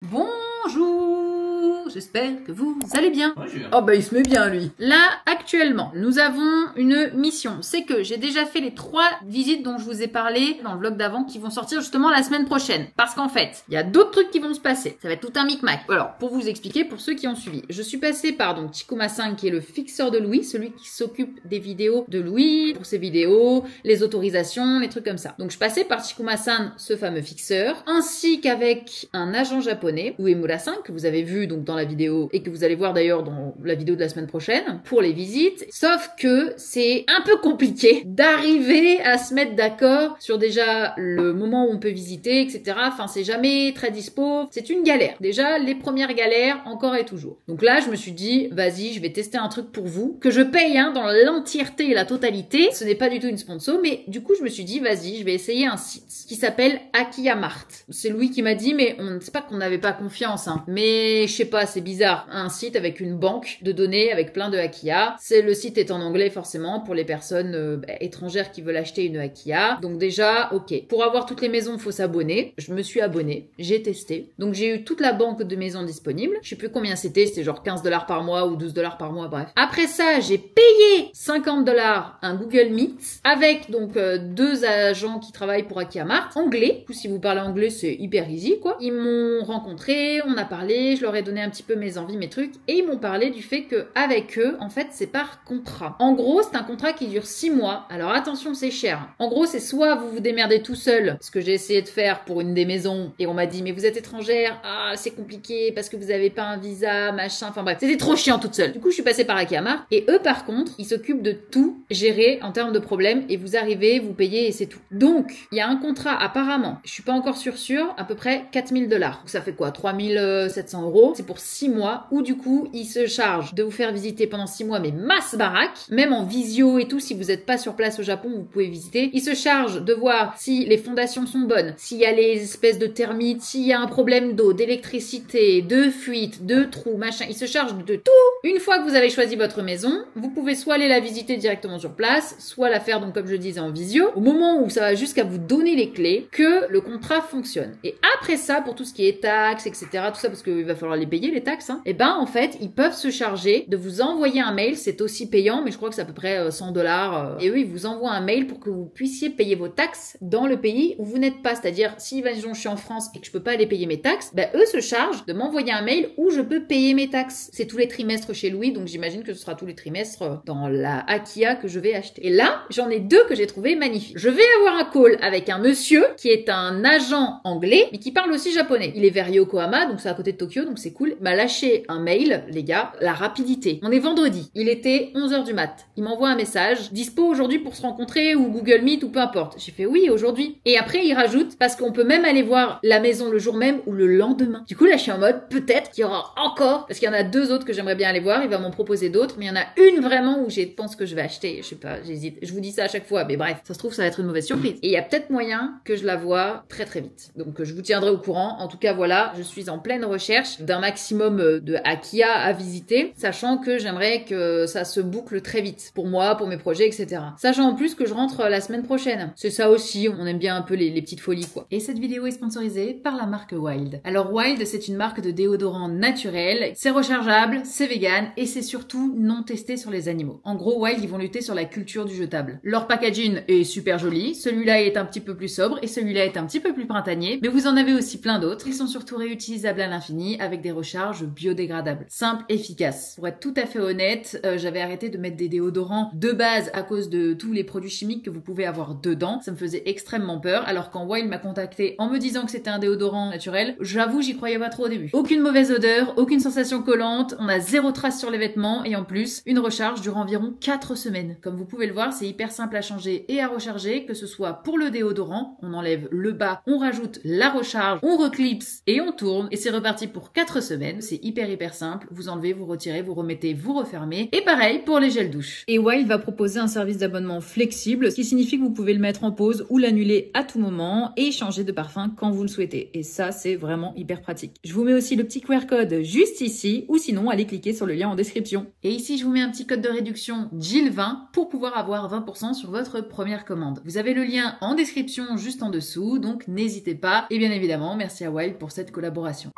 Bonjour, j'espère que vous allez bien. Bonjour. Oh bah il se met bien lui. Là, actuellement, nous avons une mission. C'est que j'ai déjà fait les 3 visites dont je vous ai parlé dans le vlog d'avant qui vont sortir justement la semaine prochaine. Parce qu'en fait, il y a d'autres trucs qui vont se passer. Ça va être tout un micmac. Alors, pour vous expliquer, pour ceux qui ont suivi, je suis passée par donc Chikuma5 qui est le fixeur de Louis, celui qui s'occupe des vidéos de Louis, pour ses vidéos, les autorisations, les trucs comme ça. Donc je passais par Chikuma5, ce fameux fixeur, ainsi qu'avec un agent japonais, Uemura-san, que vous avez vu donc dans la vidéo et que vous allez voir d'ailleurs dans la vidéo de la semaine prochaine pour les visites. Sauf que c'est un peu compliqué d'arriver à se mettre d'accord sur déjà le moment où on peut visiter, etc. Enfin, c'est jamais très dispo. C'est une galère. Déjà, les premières galères, encore et toujours. Donc là, je me suis dit, vas-y, je vais tester un truc pour vous, que je paye hein, dans l'entièreté et la totalité. Ce n'est pas du tout une sponsor, mais du coup, je me suis dit, vas-y, je vais essayer un site qui s'appelle Akiyamart. C'est Louis qui m'a dit, mais c'est pas qu'on n'avait pas confiance, hein. Mais je sais pas, c'est bizarre. Un site avec une banque de données avec plein de Akiya. Le site est en anglais forcément pour les personnes étrangères qui veulent acheter une Akiya. Donc déjà, ok. Pour avoir toutes les maisons, faut s'abonner. Je me suis abonnée, j'ai testé. Donc j'ai eu toute la banque de maisons disponible. Je sais plus combien c'était genre 15 $ par mois ou 12 $ par mois, bref. Après ça, j'ai payé 50 $ un Google Meet avec donc 2 agents qui travaillent pour Akiyamart, anglais. Du coup, si vous parlez anglais, c'est hyper easy quoi. Ils m'ont rencontré, on a parlé, je leur ai donné un petit peu mes envies, mes trucs, et ils m'ont parlé du fait que avec eux, en fait, c'est par contrat. En gros, c'est un contrat qui dure 6 mois. Alors attention, c'est cher. En gros, c'est soit vous vous démerdez tout seul, ce que j'ai essayé de faire pour une des maisons, et on m'a dit mais vous êtes étrangère, ah c'est compliqué parce que vous avez pas un visa, machin, enfin bref, c'était trop chiant toute seule. Du coup, je suis passée par Akiyamart, et eux par contre, ils s'occupent de tout gérer en termes de problèmes, et vous arrivez, vous payez et c'est tout. Donc, il y a un contrat apparemment, je suis pas encore sûre, à peu près 4000 $. Donc ça fait quoi, 3700 €. C'est pour 6 mois où du coup, ils se chargent de vous faire visiter pendant 6 mois, mais masse baraque, même en visio et tout, si vous n'êtes pas sur place au Japon, vous pouvez visiter. Ils se chargent de voir si les fondations sont bonnes, s'il y a les espèces de termites, s'il y a un problème d'eau, d'électricité, de fuite, de trous, machin. Ils se chargent de tout. Une fois que vous avez choisi votre maison, vous pouvez soit aller la visiter directement sur place, soit la faire donc comme je disais en visio, au moment où ça va jusqu'à vous donner les clés, que le contrat fonctionne. Et après ça, pour tout ce qui est taxes, etc., tout ça, parce qu'il va falloir les payer, les taxes, hein, et ben, en fait, ils peuvent se charger de vous envoyer un mail, c'est aussi payant, mais je crois que c'est à peu près 100 $, et eux, ils vous envoient un mail pour que vous puissiez payer vos taxes dans le pays où vous n'êtes pas, c'est-à-dire, si, imaginons, je suis en France et que je peux pas aller payer mes taxes, ben, eux se chargent de m'envoyer un mail où je peux payer mes taxes. C'est tous les trimestres chez Louis, donc j'imagine que ce sera tous les trimestres dans la Akiya que je vais acheter. Et là, j'en ai 2 que j'ai trouvé magnifiques. Je vais avoir un call avec un monsieur qui est un agent anglais, mais qui parle aussi japonais. Il est vers Yokohama, donc c'est à côté de Tokyo, donc c'est cool. Il m'a lâché un mail, les gars, la rapidité. On est vendredi, il était 11h du mat. Il m'envoie un message, dispo aujourd'hui pour se rencontrer, ou Google Meet, ou peu importe. J'ai fait oui, aujourd'hui. Et après, il rajoute, parce qu'on peut même aller voir la maison le jour même ou le lendemain. Du coup, là, je suis en mode, peut-être qu'il y aura encore, parce qu'il y en a 2 autres que j'aimerais bien aller voir, il va m'en proposer d'autres, mais il y en a une vraiment où je pense que je vais acheter, je sais pas, j'hésite. Je vous dis ça à chaque fois, mais bref, ça se trouve, ça va être une mauvaise surprise. Et il y a peut-être moyen que je la vois très très vite. Donc, je vous tiendrai au courant. En tout cas, voilà, je suis en pleine recherche d'un maximum de Akiya à visiter, sachant que j'aimerais que ça se boucle très vite. Pour moi, pour mes projets, etc. Sachant en plus que je rentre la semaine prochaine. C'est ça aussi, on aime bien un peu les petites folies, quoi. Et cette vidéo est sponsorisée par la marque Wild. Alors Wild, c'est une marque de déodorant naturel, c'est rechargeable, c'est vegan, et c'est surtout non testé sur les animaux. En gros, Wild, ils vont lutter sur la culture du jetable. Leur packaging est super joli, celui-là est un petit peu plus sobre, et celui-là est un petit peu plus printanier, mais vous en avez aussi plein d'autres. Ils sont surtout réutilisables à l'infini, avec des recharges biodégradables. Simple, efficace. Pour être tout à fait honnête, j'avais arrêté de mettre des déodorants de base à cause de tous les produits chimiques que vous pouvez avoir dedans. Ça me faisait extrêmement peur, alors quand Wild m'a contacté en me disant que c'était un déodorant naturel, j'avoue, j'y croyais pas trop au début. Aucune mauvaise odeur, aucune sensation collante, on a 0 trace sur les vêtements, et en plus, une recharge dure environ 4 semaines. Comme vous pouvez le voir, c'est hyper simple à changer et à recharger, que ce soit pour le déodorant, on enlève le bas, on rajoute la recharge, on reclipse et on tourne, et c'est reparti pour 4 semaines. C'est hyper simple, vous enlevez, vous retirez, vous remettez, vous refermez. Et pareil pour les gels douche. Et Wild va proposer un service d'abonnement flexible, ce qui signifie que vous pouvez le mettre en pause ou l'annuler à tout moment et changer de parfum quand vous le souhaitez. Et ça, c'est vraiment hyper pratique. Je vous mets aussi le petit QR code juste ici, ou sinon, allez cliquer sur le lien en description. Et ici, je vous mets un petit code de réduction Jill20 pour pouvoir avoir 20% sur votre première commande. Vous avez le lien en description juste en dessous, donc n'hésitez pas. Et bien évidemment, merci à Wild pour cette collaboration.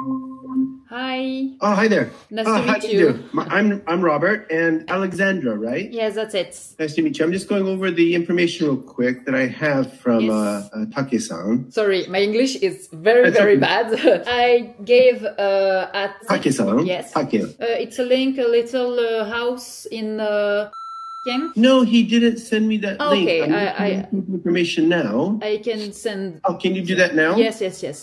Hi. Oh, hi there. Nice Oh, to how meet do you. you do? I'm Robert and Alexandra, right? Yes, that's it. Nice to meet you. I'm just going over the information real quick that I have from Yes. Take-san. Sorry, my English is very, very bad. I gave at... Take-san? Yes. Take. It's a link, a little house in... King. No, he didn't send me that link. Okay, I'm looking for information now. I can send... Oh, can you do that now? Yes,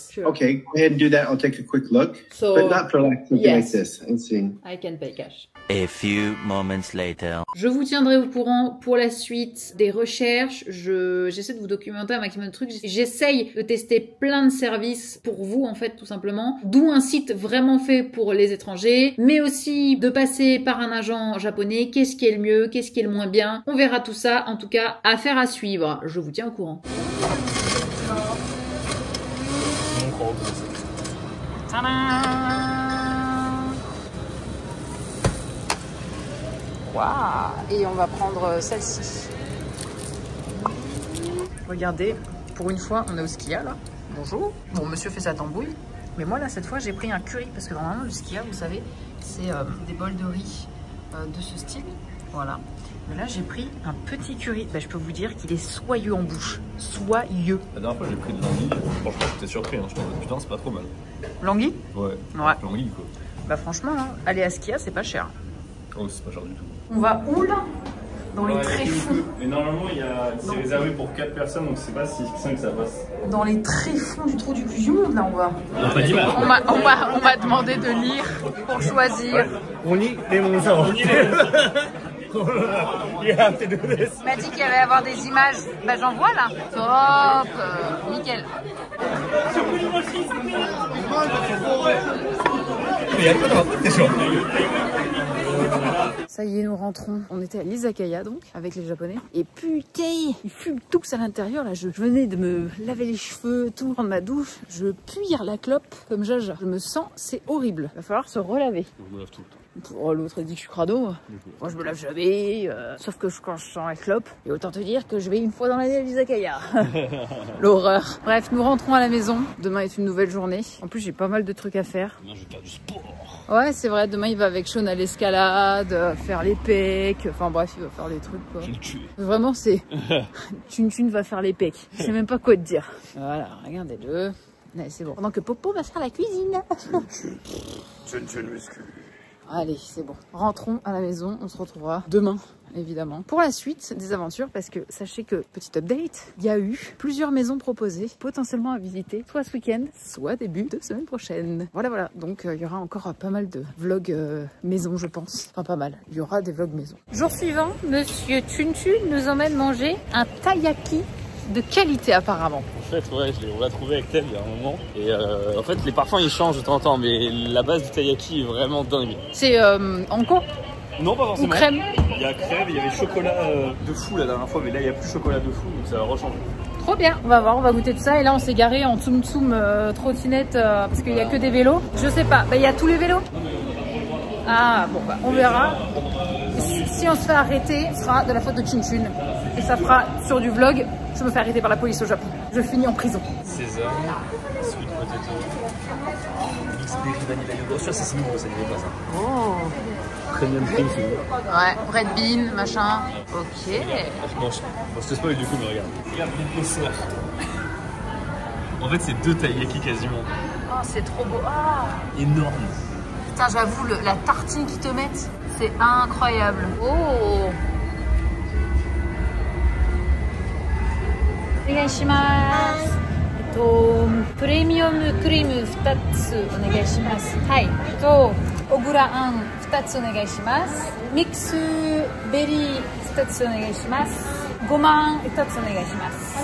sure. Okay, go ahead and do that. I'll take a quick look. So, but not for like something yes. like this. Let's see. I can pay cash. A few moments later. Je vous tiendrai au courant pour la suite des recherches. J'essaie de vous documenter un maximum de trucs. J'essaye de tester plein de services pour vous, en fait, tout simplement. D'où un site vraiment fait pour les étrangers, mais aussi de passer par un agent japonais. Qu'est-ce qui est le mieux? Qu'est-ce qui est le moins bien? On verra tout ça. En tout cas, affaire à suivre. Je vous tiens au courant. Waouh! Et on va prendre celle-ci. Regardez, pour une fois, on est au Skia là. Bonjour. Bon, monsieur fait sa tambouille. Mais moi là, cette fois, j'ai pris un curry parce que normalement, le Skia, vous savez, c'est des bols de riz de ce style. Voilà. Mais là, j'ai pris un petit curry. Ben, je peux vous dire qu'il est soyeux en bouche. Soyeux. La dernière fois, j'ai pris de l'anguille. Franchement, j'étais surpris. Hein. Je me disais, putain, c'est pas trop mal. L'anguille? Ouais. Ouais. L'anguille, quoi. Bah, franchement, hein, aller à Skia, c'est pas cher. Oh, c'est pas cher du tout. On va où là? Dans les tréfonds. Et normalement, c'est réservé pour 4 personnes, donc c'est pas si simple que ça passe. Dans les tréfonds du trou du cul du monde, là, on va. On On m'a demandé de lire pour choisir. On lit les mots. On lit les Il m'a dit qu'il allait avoir des images. Bah, j'en vois là. Top. Nickel. Ça y est, nous rentrons. On était à l'Izakaya donc, avec les Japonais. Et putain, ils fument tous à l'intérieur là. Je venais de me laver les cheveux, tout, prendre ma douche. Je puire la clope comme Jaja. Je me sens, c'est horrible. Va falloir se relaver. Je me lave tout le temps. Oh, l'autre dit que je suis crado. Moi, je me lave jamais. Sauf que quand je sens la clope. Et autant te dire que je vais une fois dans l'année à l'Izakaya. L'horreur. Bref, nous rentrons à la maison. Demain est une nouvelle journée. En plus, j'ai pas mal de trucs à faire. Non, je vais faire du sport. Ouais, c'est vrai. Demain, il va avec Sean à l'escalade, faire les pecs. Enfin bref, il va faire des trucs quoi. Je vais le tuer. Vraiment, c'est... Chun va faire les pecs. Je sais même pas quoi te dire. Voilà, regardez-le. C'est bon. Pendant que Popo va faire la cuisine. Chun muscu. Allez, c'est bon. Rentrons à la maison. On se retrouvera demain, évidemment, pour la suite des aventures. Parce que sachez que, petit update, il y a eu plusieurs maisons proposées, potentiellement à visiter, soit ce week-end, soit début de semaine prochaine. Voilà. Donc, il y aura encore pas mal de vlogs maison, je pense. Enfin, pas mal. Il y aura des vlogs maison. Jour suivant, Monsieur Chun nous emmène manger un taiyaki de qualité, apparemment. En fait, ouais, on l'a trouvé avec Thème il y a un moment. Et en fait, les parfums ils changent de temps en temps, mais la base du taiyaki est vraiment dingue. C'est anko Non, pas ou forcément. crème? Il y a crème, il y avait chocolat de fou la dernière fois, mais là il n'y a plus chocolat de fou, donc ça va rechanger. Trop bien, on va voir, on va goûter tout ça. Et là, on s'est garé en tsum tsum trottinette parce qu'il n'y a que des vélos. Je sais pas, bah, il y a tous les vélos. Ah bon, bah, on verra. Si on se fait arrêter, ce sera de la faute de Chun. Et ça fera sur du vlog, je me fais arrêter par la police au Japon. Je finis en prison. Sésame, sweet potato, mix berry vanilla yogurt. Ça c'est nouveau, ça n'y est pas ça. Oh. Premium cream, c'est nouveau. Ouais, bread bean, machin. Ok. Je te spoil du coup, mais regarde. Regarde l'épaisseur. En fait, c'est 2 taiyaki quasiment. Oh, c'est trop beau. Ah. Énorme. Putain, j'avoue, la tartine qu'ils te mettent, c'est incroyable. Oh. お願いします。プレミアムクリーム2つお願いします。はい。小倉あん2つお願いします。ミックスベリー2つお願いします。ごまん2つお願いします。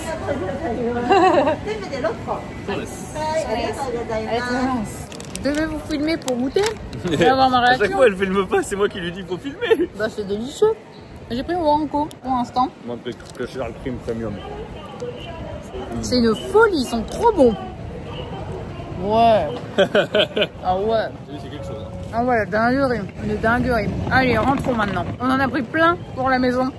全部で6個。そうです。はい、ありがとうございます。Devez vous filmer pour goûter et avoir ma réaction. À chaque fois, elle filme pas, c'est moi qui lui dis faut filmer. Bah, c'est délicieux. J'ai pris au Anko pour l'instant. Moi, peut-être que je le cream premium. C'est une folie, ils sont trop bons. Ouais. Ah ouais. C'est quelque chose. Ah ouais, dinguerie. Une dinguerie. Allez, rentrons maintenant. On en a pris plein pour la maison.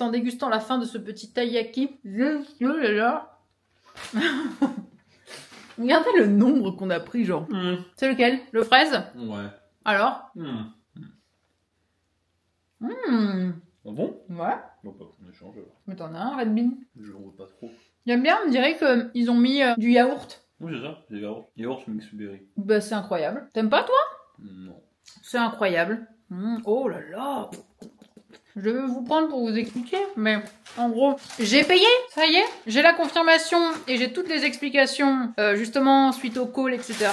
En dégustant la fin de ce petit taiyaki, là. Regardez le nombre qu'on a pris, genre. C'est lequel? Le fraise? Ouais. Alors? Ah bon? Ouais. Bon, bah, on échange alors. Mais t'en as un, Red Bean? Je n'en veux pas trop. J'aime bien, on dirait qu'ils ont mis du yaourt. Oui, c'est ça, c'est yaourt. Yaourt mix berry. Bah, c'est incroyable. T'aimes pas, toi? Non. C'est incroyable. Oh là là. Je vais vous prendre pour vous expliquer, mais en gros, j'ai payé, ça y est, j'ai la confirmation et j'ai toutes les explications, justement, suite au call, etc.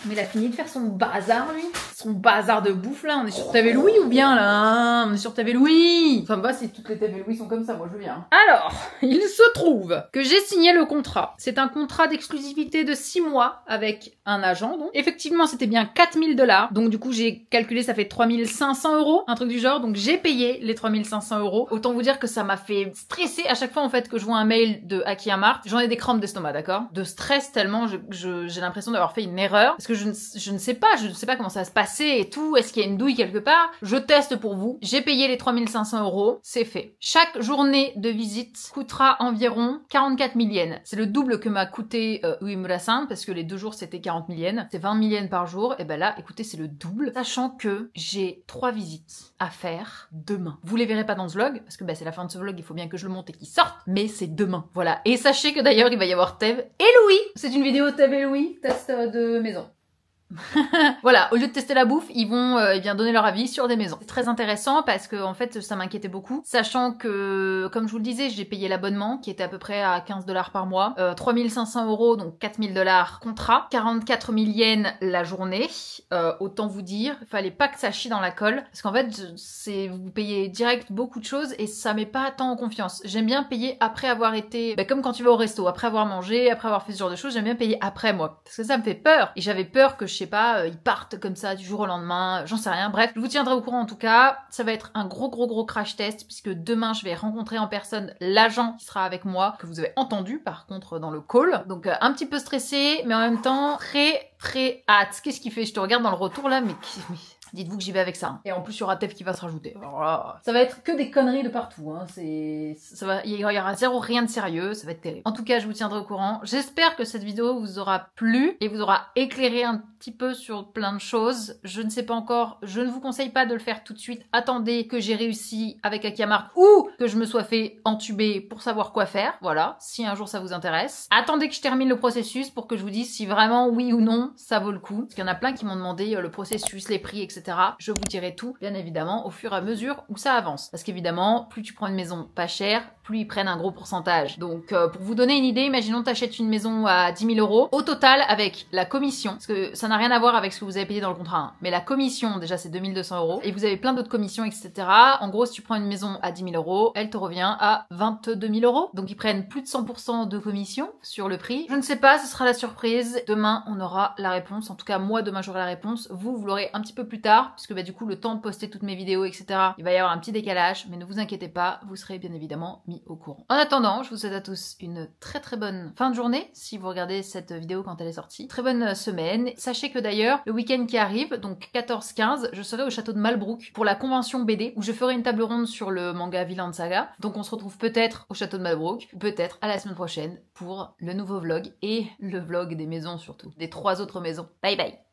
Mais il a fini de faire son bazar, lui. Son bazar de bouffe, là. On est sur TV Louis ou bien, là? On est sur TV Louis. Enfin, bah, si toutes les TV Louis sont comme ça, moi, je viens. Alors, il se trouve que j'ai signé le contrat. C'est un contrat d'exclusivité de 6 mois avec un agent, donc. Effectivement, c'était bien 4 000 $. Donc, du coup, j'ai calculé, ça fait 3 500 €, un truc du genre. Donc, j'ai payé les 3 500 €. Autant vous dire que ça m'a fait stresser à chaque fois, en fait, que je vois un mail de Akiamart. J'en ai des crampes d'estomac, d'accord? De stress tellement, j'ai l'impression d'avoir fait une erreur. Parce que je ne sais pas comment ça va se passer et tout. Est-ce qu'il y a une douille quelque part? Je teste pour vous. J'ai payé les 3 500 €. C'est fait. Chaque journée de visite coûtera environ 44 000 yens. C'est le double que m'a coûté Uemura-san, parce que les 2 jours, c'était 40 000 yens. C'est 20 000 yens par jour. Et ben là, écoutez, c'est le double. Sachant que j'ai 3 visites à faire demain. Vous les verrez pas dans ce vlog, parce que bah, c'est la fin de ce vlog, il faut bien que je le monte et qu'il sorte, mais c'est demain. Voilà. Et sachez que d'ailleurs, il va y avoir Tev et Louis. C'est une vidéo Tev et Louis, test de maison. Voilà, au lieu de tester la bouffe, ils vont eh bien donner leur avis sur des maisons. C'est très intéressant parce que en fait ça m'inquiétait beaucoup, sachant que comme je vous le disais, j'ai payé l'abonnement qui était à peu près à 15 $ par mois, 3 500 €, donc 4 000 $ contrat, 44 000 yens la journée. Autant vous dire, il fallait pas que ça chie dans la colle, parce qu'en fait vous payez direct beaucoup de choses et ça met pas tant en confiance. J'aime bien payer après avoir été, comme quand tu vas au resto, après avoir mangé, après avoir fait ce genre de choses, j'aime bien payer après moi, parce que ça me fait peur. Et j'avais peur que je sais pas, ils partent comme ça du jour au lendemain, j'en sais rien. Bref, je vous tiendrai au courant en tout cas. Ça va être un gros crash test puisque demain je vais rencontrer en personne l'agent qui sera avec moi, que vous avez entendu par contre dans le call. Donc un petit peu stressé, mais en même temps très hâte. Qu'est-ce qu'il fait? Je te regarde dans le retour là, mais dites-vous que j'y vais avec ça. Et en plus, il y aura Tev qui va se rajouter. Alors là, ça va être que des conneries de partout. Hein. Il y aura rien de sérieux. Ça va être terrible. En tout cas, je vous tiendrai au courant. J'espère que cette vidéo vous aura plu et vous aura éclairé un petit peu sur plein de choses. Je ne sais pas encore. Je ne vous conseille pas de le faire tout de suite. Attendez que j'ai réussi avec Akiamart ou que je me sois fait entuber pour savoir quoi faire. Voilà. Si un jour ça vous intéresse. Attendez que je termine le processus pour que je vous dise si vraiment oui ou non ça vaut le coup. Parce qu'il y en a plein qui m'ont demandé le processus, les prix, etc. Je vous dirai tout, bien évidemment, au fur et à mesure où ça avance. Parce qu'évidemment, plus tu prends une maison pas chère, plus ils prennent un gros pourcentage. Donc, pour vous donner une idée, imaginons tu achètes une maison à 10 000 €. Au total, avec la commission, parce que ça n'a rien à voir avec ce que vous avez payé dans le contrat, hein, mais la commission, déjà, c'est 2 200 €. Et vous avez plein d'autres commissions, etc. En gros, si tu prends une maison à 10 000 €, elle te revient à 22 000 €. Donc, ils prennent plus de 100% de commission sur le prix. Je ne sais pas, ce sera la surprise. Demain, on aura la réponse. En tout cas, moi, demain, j'aurai la réponse. Vous l'aurez un petit peu plus tard, puisque du coup, le temps de poster toutes mes vidéos, etc., il va y avoir un petit décalage, mais ne vous inquiétez pas, vous serez bien évidemment mis au courant. En attendant, je vous souhaite à tous une très bonne fin de journée, si vous regardez cette vidéo quand elle est sortie. Très bonne semaine. Sachez que d'ailleurs, le week-end qui arrive, donc 14-15, je serai au château de Malbrook pour la convention BD, où je ferai une table ronde sur le manga Vinland Saga. Donc on se retrouve peut-être au château de Malbrook, ou peut-être à la semaine prochaine pour le nouveau vlog, et le vlog des maisons surtout, des 3 autres maisons. Bye bye!